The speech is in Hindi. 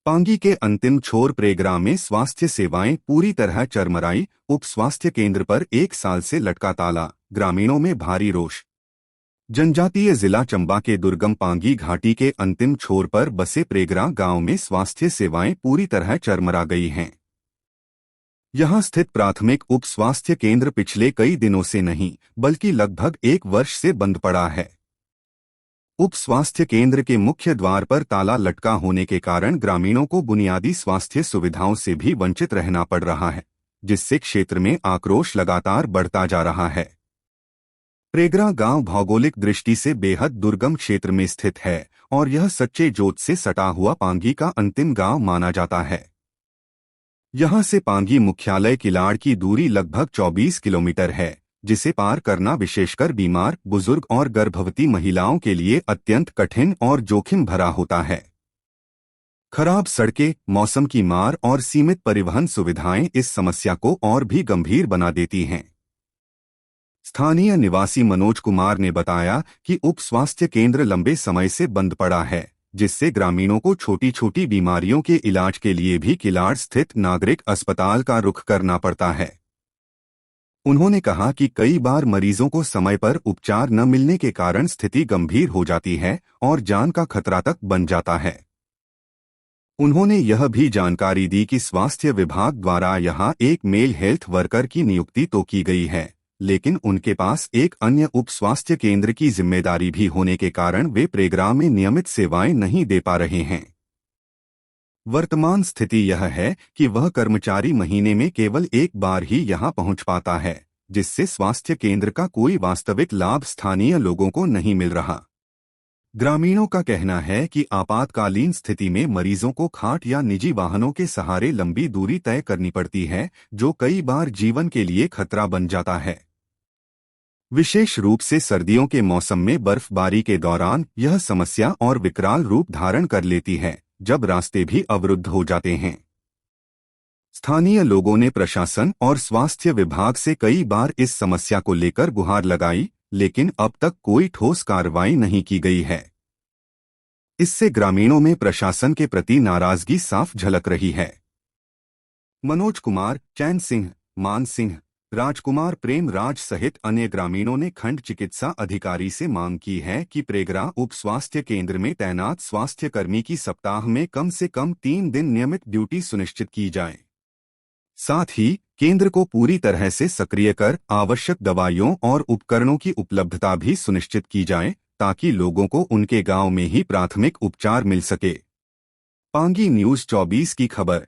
पांगी के अंतिम छोर प्रेग्राम में स्वास्थ्य सेवाएं पूरी तरह चरमराई। उप स्वास्थ्य केंद्र पर 1 साल से लटका ताला, ग्रामीणों में भारी रोष। जनजातीय जिला चंबा के दुर्गम पांगी घाटी के अंतिम छोर पर बसे प्रेग्रा गांव में स्वास्थ्य सेवाएं पूरी तरह चरमरा गई हैं। यहां स्थित प्राथमिक उप स्वास्थ्य केंद्र पिछले कई दिनों से नहीं बल्कि लगभग 1 वर्ष से बंद पड़ा है। उप स्वास्थ्य केंद्र के मुख्य द्वार पर ताला लटका होने के कारण ग्रामीणों को बुनियादी स्वास्थ्य सुविधाओं से भी वंचित रहना पड़ रहा है, जिससे क्षेत्र में आक्रोश लगातार बढ़ता जा रहा है। प्रेग्रा गांव भौगोलिक दृष्टि से बेहद दुर्गम क्षेत्र में स्थित है और यह सच्चे जोत से सटा हुआ पांगी का अंतिम गांव माना जाता है। यहां से पांगी मुख्यालय किलाड़ की दूरी लगभग 24 किलोमीटर है, जिसे पार करना विशेषकर बीमार, बुजुर्ग और गर्भवती महिलाओं के लिए अत्यंत कठिन और जोखिम भरा होता है। खराब सड़कें, मौसम की मार और सीमित परिवहन सुविधाएं इस समस्या को और भी गंभीर बना देती हैं। स्थानीय निवासी मनोज कुमार ने बताया कि उप स्वास्थ्य केंद्र लंबे समय से बंद पड़ा है, जिससे ग्रामीणों को छोटी छोटी बीमारियों के इलाज के लिए भी किलाड़ स्थित नागरिक अस्पताल का रुख करना पड़ता है। उन्होंने कहा कि कई बार मरीजों को समय पर उपचार न मिलने के कारण स्थिति गंभीर हो जाती है और जान का खतरा तक बन जाता है। उन्होंने यह भी जानकारी दी कि स्वास्थ्य विभाग द्वारा यहां एक मेल हेल्थ वर्कर की नियुक्ति तो की गई है, लेकिन उनके पास एक अन्य उप स्वास्थ्य केंद्र की जिम्मेदारी भी होने के कारण वे प्रेग्रा में नियमित सेवाएं नहीं दे पा रहे हैं। वर्तमान स्थिति यह है कि वह कर्मचारी महीने में केवल 1 बार ही यहां पहुंच पाता है, जिससे स्वास्थ्य केंद्र का कोई वास्तविक लाभ स्थानीय लोगों को नहीं मिल रहा। ग्रामीणों का कहना है कि आपातकालीन स्थिति में मरीजों को खाट या निजी वाहनों के सहारे लंबी दूरी तय करनी पड़ती है, जो कई बार जीवन के लिए खतरा बन जाता है। विशेष रूप से सर्दियों के मौसम में बर्फबारी के दौरान यह समस्या और विकराल रूप धारण कर लेती है, जब रास्ते भी अवरुद्ध हो जाते हैं। स्थानीय लोगों ने प्रशासन और स्वास्थ्य विभाग से कई बार इस समस्या को लेकर गुहार लगाई, लेकिन अब तक कोई ठोस कार्रवाई नहीं की गई है। इससे ग्रामीणों में प्रशासन के प्रति नाराजगी साफ झलक रही है। मनोज कुमार, चैन सिंह, मान सिंह, राजकुमार प्रेम राज सहित अन्य ग्रामीणों ने खंड चिकित्सा अधिकारी से मांग की है कि प्रेग्रा उप स्वास्थ्य केंद्र में तैनात स्वास्थ्य कर्मी की सप्ताह में कम से कम 3 दिन नियमित ड्यूटी सुनिश्चित की जाए। साथ ही केंद्र को पूरी तरह से सक्रिय कर आवश्यक दवाइयों और उपकरणों की उपलब्धता भी सुनिश्चित की जाए, ताकि लोगों को उनके गांव में ही प्राथमिक उपचार मिल सके। पांगी न्यूज़ 24 की खबर।